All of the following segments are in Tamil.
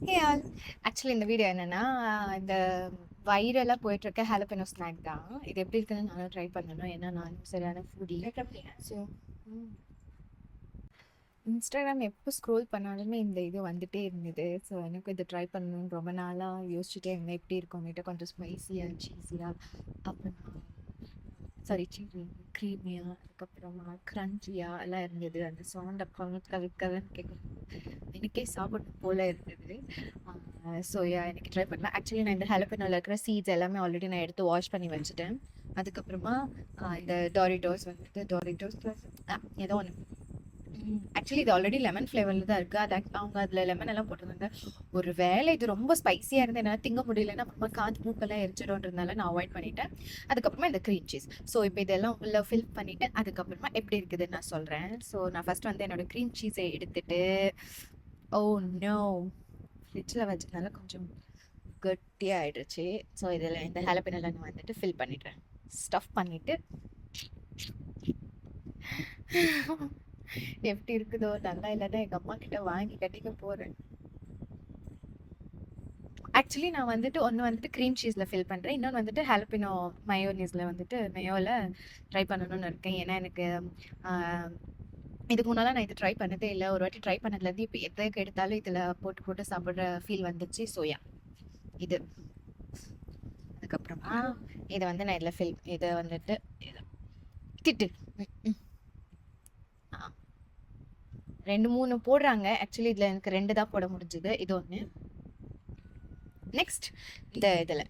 ஹே ஆல் ஆக்சுவலி இந்த வீடியோ என்னன்னா இந்த வைரலாக போயிட்டு இருக்க ஹாலபினோ ஸ்நாக் தான். இது எப்படி இருக்குன்னு நானும் ட்ரை பண்ணணும், ஏன்னா நானும் சரியான ஃபுடி. ஸோ இன்ஸ்டாகிராம் எப்போ ஸ்க்ரோல் பண்ணாலுமே இந்த இது வந்துட்டே இருந்தது. ஸோ எனக்கு இது ட்ரை பண்ணணும்னு ரொம்ப நாளாக யோசிச்சுட்டே இருந்தேன். எப்படி இருக்கும்னுட்டு கொஞ்சம் ஸ்பைஸியாக சீஸியாக அப்புறமா சாரி சீஸி க்ரீமியாக அதுக்கப்புறமா க்ரன்ச்சியாக எல்லாம் இருந்தது. அந்த சவுண்ட் அப்போ கலன்னு கேட்கும் எனக்கே சாப்பிடணும் போல இருந்தது. ஸோ எனக்கு ட்ரை பண்ணேன். ஆக்சுவலி நான் இந்த ஹாலபினோவில் இருக்கிற சீட்ஸ் எல்லாமே ஆல்ரெடி நான் எடுத்து வாஷ் பண்ணி வச்சுட்டேன். அதுக்கப்புறமா இந்த டாரிட்டோஸ் வந்துட்டு டாரிட்டோஸ் ப்ளஸ் ஏதோ ஒன்று. ஆக்சுவலி இது ஆல்ரெடி லெமன் ஃப்ளேவரில் தான் இருக்குது. அது அவங்க அதில் லெமன் எல்லாம் போட்டிருந்தாங்க. ஒரு வேளை இது ரொம்ப ஸ்பைஸியாக இருந்து என்னால் திங்க முடியலன்னா அப்புறமா காஞ்சு மூக்கெல்லாம் எரிச்சிடும்ன்றதுனால நான் அவாய்ட் பண்ணிட்டேன். அதுக்கப்புறமா இந்த க்ரீம் சீஸ். ஸோ இப்போ இதெல்லாம் உள்ள ஃபில் பண்ணிவிட்டு அதுக்கப்புறமா எப்படி இருக்குதுன்னு நான் சொல்கிறேன். ஸோ நான் ஃபஸ்ட் வந்து என்னோடய க்ரீம் சீஸை எடுத்துட்டு ஓ நோ ஃப்ரிட்ஜில் வச்சதுனால கொஞ்சம் கட்டியாக ஆகிடுச்சு. ஸோ இதில் இந்த ஹாலபினோல நான் வந்துட்டு ஃபில் பண்ணிடுறேன். ஸ்டஃப் பண்ணிவிட்டு எப்படி இருக்குதோ நல்லா இல்லைன்னா எங்கள் அம்மா கிட்ட வாங்கி கட்டிக்க போகிறேன். ஆக்சுவலி நான் வந்துட்டு ஒன்று வந்துட்டு க்ரீம் சீஸில் ஃபில் பண்ணுறேன், இன்னொன்று வந்துட்டு ஹாலபினோ மயோனீஸில் வந்துட்டு மயோவில் ட்ரை பண்ணணும்னு இருக்கேன். ஏன்னா எனக்கு இதுக்கு முன்னால் நான் இது ட்ரை பண்ணதே இல்லை. ஒரு வாட்டி ட்ரை பண்ணதுலேருந்து இப்போ எதுக்கு எடுத்தாலும் இதில் போட்டு போட்டு சாப்பிட்ற ஃபீல் வந்துச்சு. சோயா இது அதுக்கப்புறமா இதை வந்து நான் இதில் இதை வந்துட்டு திட்டு 2-3 போடுறாங்க. ஆக்சுவலி இதில் எனக்கு 2 தான் போட முடிஞ்சுது. இது ஒன்று. நெக்ஸ்ட் இந்த இதில்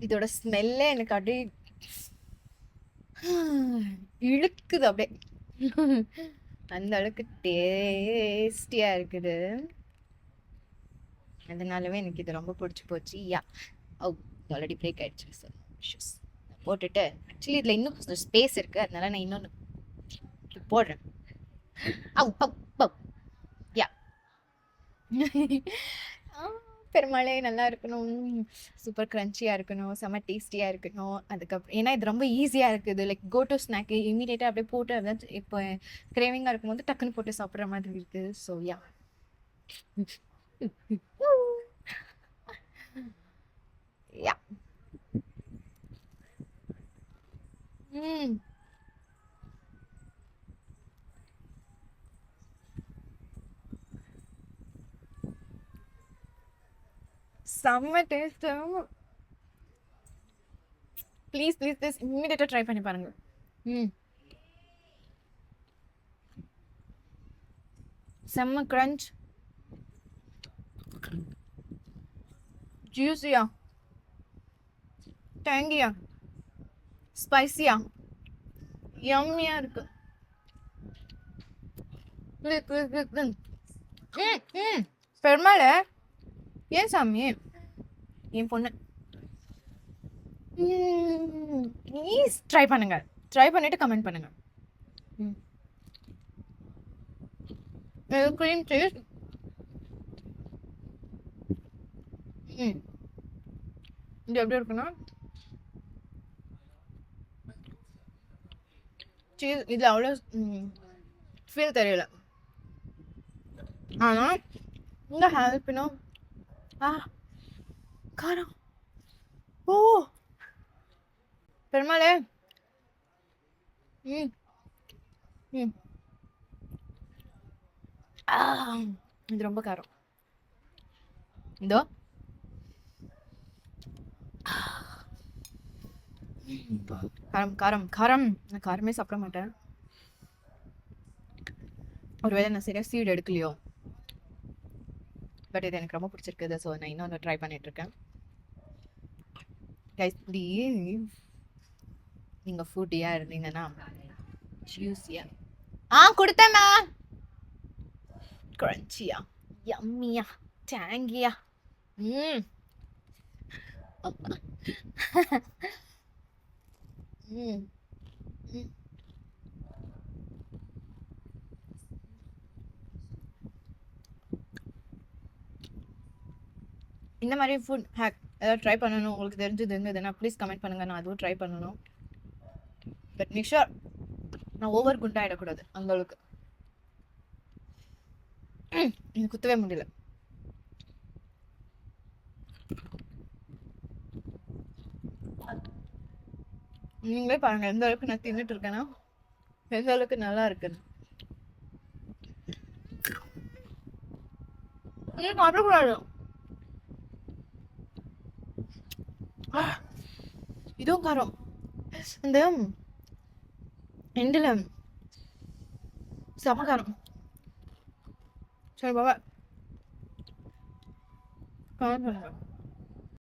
இதோட ஸ்மெல்லே எனக்கு அப்படியே இழுக்குது அப்படியே. அந்த அளவுக்கு டேஸ்டியாக இருக்குது. அதனாலவே எனக்கு இது ரொம்ப பிடிச்சி போச்சு. ஆல்ரெடி பிரேக் ஆயிடுச்சு. ஸோ போட்டுட்டு ஆக்சுவலி இதில் இன்னும் கொஞ்சம் ஸ்பேஸ் இருக்குது, அதனால நான் இன்னொன்று போடுறேன். பெருமாளே நல்லா இருக்கணும், சூப்பர் க்ரன்ச்சியாக இருக்கணும், செம்ம டேஸ்டியாக இருக்கணும். அதுக்கப்புறம் ஏன்னா இது ரொம்ப ஈஸியாக இருக்குது. லைக் கோ டு ஸ்நாக்கு இமீடியட்டாக அப்படியே போட்டு அதான் இப்போ கிரேவிங்காக இருக்கும்போது டக்குன்னு போட்டு சாப்பிட்ற மாதிரி இருக்குது. ஸோ யா செம்ம டேஸ்ட். ப்ளீஸ் இம்மிடியேட்டாக ட்ரை பண்ணி பாருங்க. செம்ம க்ரன்ச், ஜூஸியா, டேங்கியா, ஸ்பைசியா, யம்மியா இருக்கு. பெருமாள் ஏன் சாமி என் பொண்ணு ப்ளீஸ் ட்ரை பண்ணுங்க. ட்ரை பண்ணிட்டு கமெண்ட் பண்ணுங்க. க்ரீம் சீஸ் இது எப்படி இருக்குன்னா சீஸ் இதில் அவ்வளோ ஃபீல் தெரியல. ஆனால் இந்த ஹாலபினோ காரம் ஓ பெருமாளே இது ரொம்ப காரம். இதோ காரம் காரம் காரம். நான் காரமே சாப்பிட மாட்டேன். ஒருவேளை நான் சரியாக சீடு எடுக்கலையோ, பட் இது எனக்கு ரொம்ப பிடிச்சிருக்குது. ஸோ நான் இன்னொன்று ட்ரை பண்ணிகிட்ருக்கேன். கைஸ் ப்ளீஸ் நீங்கள் ஃபுட்டியாக இருந்தீங்கன்னா ஜூஸியாக கொடுத்தேம்மா, க்ரன்ச்சியா, யம்மியா, டேங்கியா. இந்த மாதிரி ஃபுட் ஹேக் ஏதாவது ட்ரை பண்ணணும் உங்களுக்கு தெரிஞ்சது இருந்ததுன்னா ப்ளீஸ் கமெண்ட் பண்ணுங்கள். நான் அதுவும் ட்ரை பண்ணணும். பட் மேக் ஷூர் நான் ஓவர் குண்டாகிடக்கூடாது அந்த அளவுக்கு. எனக்கு குத்தவே முடியல. நீங்களே பாருங்க எந்த அளவுக்கு நான் தின்னுட்டு இருக்கேன்னா எந்த அளவுக்கு நல்லா இருக்குன்னு. நீங்க சாப்பிடக்கூடாது. இதுவும் காரம். இந்த எண்டில் செம காரம். சரி பாபா காரம் சொல்லுங்க.